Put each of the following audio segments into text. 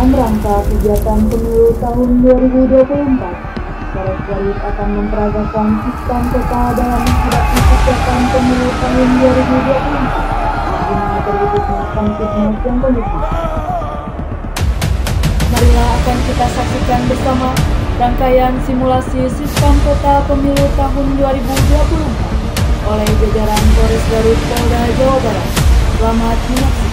Dalam rangka kegiatan pemilu tahun 2024, Polres Garut akan memperagakan sistem peta dalam menghadapi kegiatan pemilu tahun 2024 guna terwujudnya Kamtibmas yang kondusif. Marilah akan kita saksikan bersama rangkaian simulasi sistem peta pemilu tahun 2024 oleh jajaran Polres Garut Polda Jawa Barat. Selamat menyaksikan.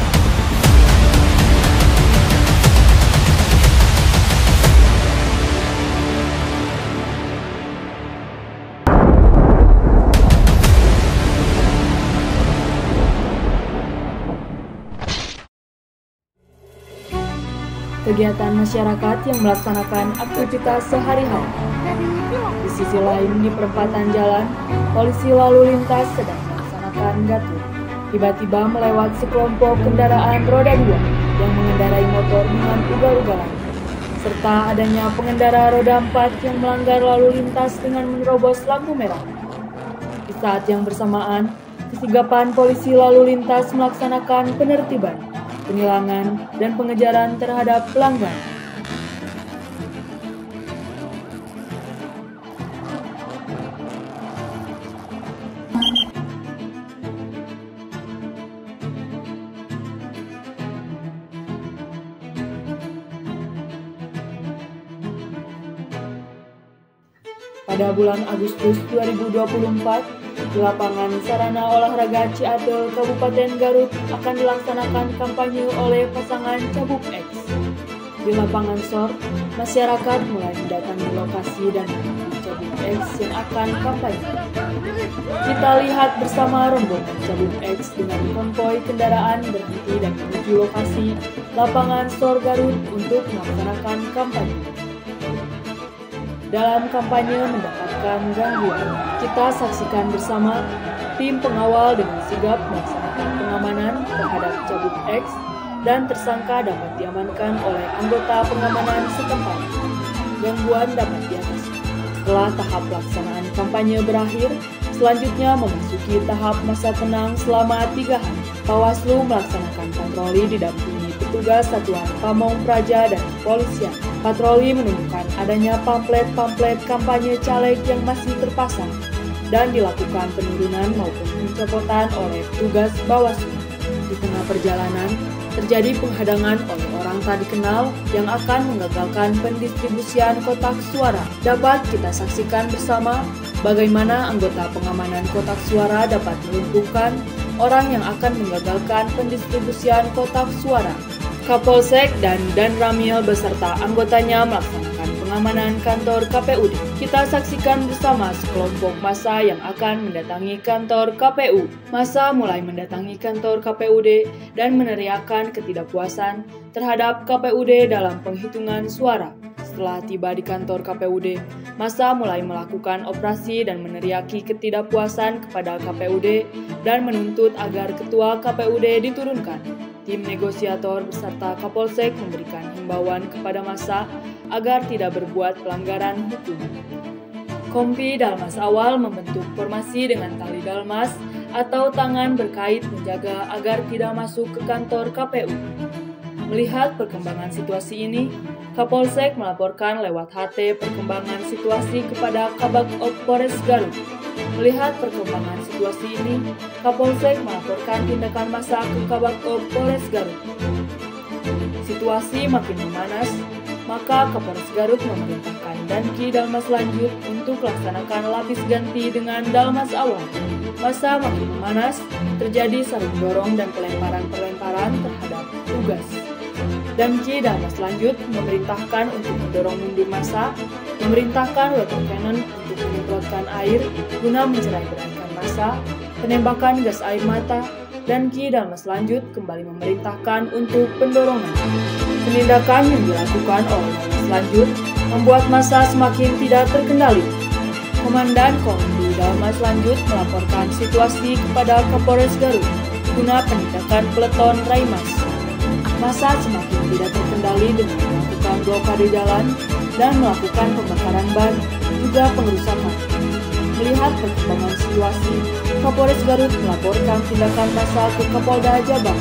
Kegiatan masyarakat yang melaksanakan aktivitas sehari-hari. Di sisi lain, di perempatan jalan, polisi lalu lintas sedang melaksanakan gatur. Tiba-tiba melewat sekelompok kendaraan roda 2 yang mengendarai motor dengan ugal-ugalan, serta adanya pengendara roda 4 yang melanggar lalu lintas dengan menerobos lampu merah. Di saat yang bersamaan, kesigapan polisi lalu lintas melaksanakan penertiban, penilangan, dan pengejaran terhadap pelanggar. Pada bulan Agustus 2024, di lapangan Sarana Olahraga Ciatel, Kabupaten Garut akan dilaksanakan kampanye oleh pasangan Cabuk X. Di lapangan SOR, masyarakat mulai mendatangi lokasi dan menemui Cabuk X yang akan kampanye. Kita lihat bersama rombongan Cabuk X dengan konvoi kendaraan berhenti dan menuju lokasi lapangan SOR Garut untuk melaksanakan kampanye. Dalam kampanye mendapatkan gangguan, kita saksikan bersama tim pengawal dengan sigap melaksanakan pengamanan terhadap Cabuk X dan tersangka dapat diamankan oleh anggota pengamanan setempat. Gangguan dapat diatasi. Setelah tahap pelaksanaan kampanye berakhir, selanjutnya memasuki tahap masa tenang selama 3 hari. Bawaslu melaksanakan patroli didampingi petugas Satuan Pamong Praja dan Kepolisian. Patroli menemukan adanya pamflet-pamflet kampanye caleg yang masih terpasang dan dilakukan penurunan maupun pencopotan oleh petugas Bawaslu. Di tengah perjalanan, terjadi penghadangan oleh orang tak dikenal yang akan menggagalkan pendistribusian kotak suara. Dapat kita saksikan bersama bagaimana anggota pengamanan kotak suara dapat melumpuhkan orang yang akan menggagalkan pendistribusian kotak suara. Kapolsek dan Danramil beserta anggotanya melaksanakan pengamanan kantor KPUD. Kita saksikan bersama sekelompok massa yang akan mendatangi kantor KPU. Massa mulai mendatangi kantor KPUD dan meneriakkan ketidakpuasan terhadap KPUD dalam penghitungan suara. Setelah tiba di kantor KPUD, massa mulai melakukan operasi dan meneriaki ketidakpuasan kepada KPUD dan menuntut agar ketua KPUD diturunkan. Tim negosiator beserta Kapolsek memberikan himbauan kepada massa agar tidak berbuat pelanggaran hukum. Kompi Dalmas awal membentuk formasi dengan tali dalmas atau tangan berkait menjaga agar tidak masuk ke kantor KPU. Melihat perkembangan situasi ini, Kapolsek melaporkan lewat HT perkembangan situasi kepada Kabag Op Polres Garut. Melihat perkembangan situasi ini, Kapolsek melaporkan tindakan massa ke Kabag Op Polres Garut. Situasi makin memanas, maka Kapolres Garut memerintahkan Danki Dalmas lanjut untuk laksanakan lapis ganti dengan dalmas awal. Massa makin memanas, terjadi sarung dorong dan pelemparan-pelemparan terhadap tugas. Danki Dalmas lanjut memerintahkan untuk mendorong mundur massa, memerintahkan water cannon untuk menyemprotkan air guna mencerai-beraikan massa, penembakan gas air mata, dan Ki Dalmas lanjut kembali memerintahkan untuk pendorongan. Penindakan yang dilakukan oleh Dalmas lanjut membuat massa semakin tidak terkendali. Komandan Kompi Dalmas lanjut melaporkan situasi kepada Kapolres Garut guna penindakan peleton Raimas. Massa semakin tidak terkendali dengan melakukan blokade jalan dan melakukan pembakaran ban, juga pengerusakan. Melihat perkembangan situasi, Kapolres Garut melaporkan tindakan massa ke Kapolda Jabar.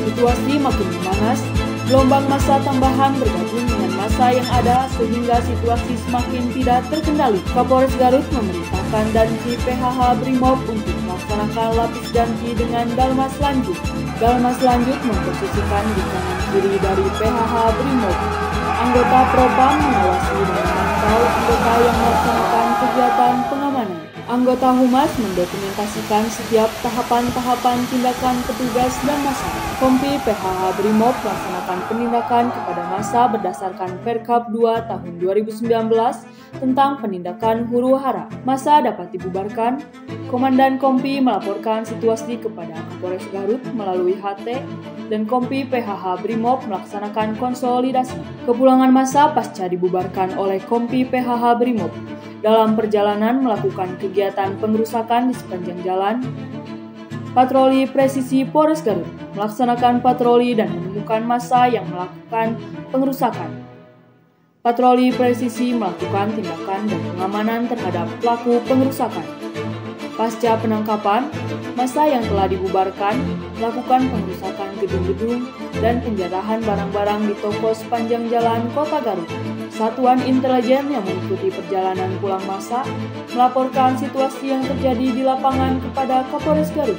Situasi makin memanas, Gelombang massa tambahan bergabung dengan massa yang ada sehingga situasi semakin tidak terkendali. Kapolres Garut memerintahkan Danki PHH Brimob untuk melaksanakan lapis ganti dengan Dalmas Lanjut. Dalmas Lanjut memposisikan di kanan kiri dari PHH Brimob. Anggota Propam mengawasi dan memantau anggota yang melaksanakan kegiatan pengamanan. Anggota Humas mendokumentasikan setiap tahapan-tahapan tindakan petugas dan massa. Kompi PHH Brimob melaksanakan penindakan kepada massa berdasarkan Perkap 2 tahun 2019 tentang penindakan huru-hara. Massa dapat dibubarkan. Komandan Kompi melaporkan situasi kepada Kapolres Garut melalui HT dan Kompi PHH Brimob melaksanakan konsolidasi. Kepulangan massa pasca dibubarkan oleh Kompi PHH Brimob. Dalam perjalanan melakukan kegiatan pengerusakan di sepanjang jalan, patroli presisi Polres Garut melaksanakan patroli dan menemukan massa yang melakukan pengerusakan. Patroli presisi melakukan tindakan dan pengamanan terhadap pelaku pengerusakan. Pasca penangkapan, massa yang telah dibubarkan melakukan pengerusakan gedung-gedung dan penjarahan barang-barang di toko sepanjang jalan Kota Garut. Satuan intelijen yang mengikuti perjalanan pulang massa melaporkan situasi yang terjadi di lapangan kepada Kapolres Garut.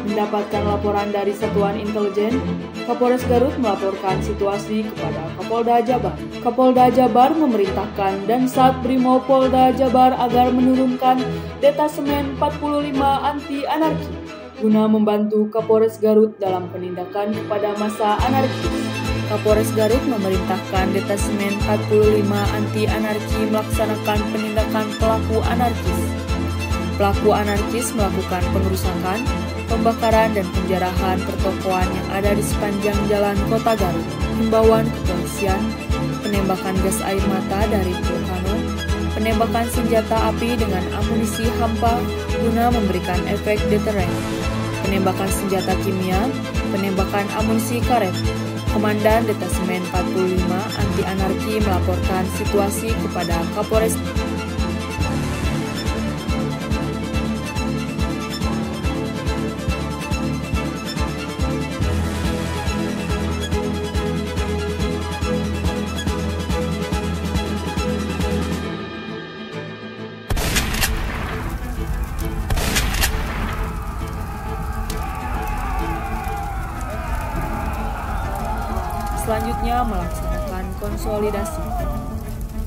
Mendapatkan laporan dari Satuan Intelijen, Kapolres Garut melaporkan situasi kepada Kapolda Jabar. Kapolda Jabar memerintahkan Dansat Brimob Polda Jabar agar menurunkan detasemen 45 anti anarki guna membantu Kapolres Garut dalam penindakan kepada massa anarkis. Kapolres Garut memerintahkan detasemen 45 anti anarki melaksanakan penindakan pelaku anarkis. Pelaku anarkis melakukan pengerusakan, pembakaran dan penjarahan pertokoan yang ada di sepanjang jalan Kota Garut. Himbauan kepolisian, penembakan gas air mata dari Volcano, penembakan senjata api dengan amunisi hampa guna memberikan efek deteren, penembakan senjata kimia, penembakan amunisi karet. Komandan Detasemen 45 Anti Anarki melaporkan situasi kepada Kapolres. Selanjutnya melaksanakan konsolidasi.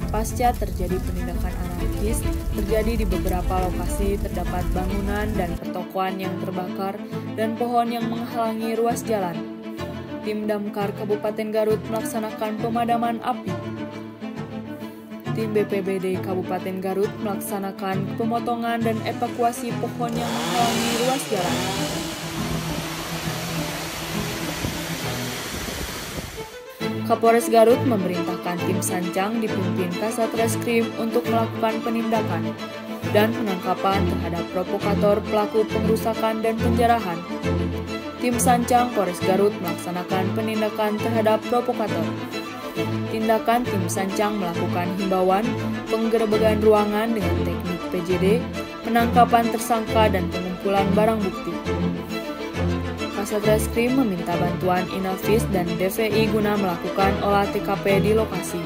Pasca terjadi penindakan anarkis, terjadi di beberapa lokasi terdapat bangunan dan pertokoan yang terbakar dan pohon yang menghalangi ruas jalan. Tim Damkar Kabupaten Garut melaksanakan pemadaman api. Tim BPBD Kabupaten Garut melaksanakan pemotongan dan evakuasi pohon yang menghalangi ruas jalan. Kapolres Garut memerintahkan tim Sancang dipimpin Kasat Reskrim untuk melakukan penindakan dan penangkapan terhadap provokator pelaku pengerusakan dan penjarahan. Tim Sancang Polres Garut melaksanakan penindakan terhadap provokator. Tindakan tim Sancang melakukan himbauan, penggerebekan ruangan dengan teknik PJD, penangkapan tersangka dan pengumpulan barang bukti. Kasat Reskrim meminta bantuan Inavis dan DVI guna melakukan olah TKP di lokasi.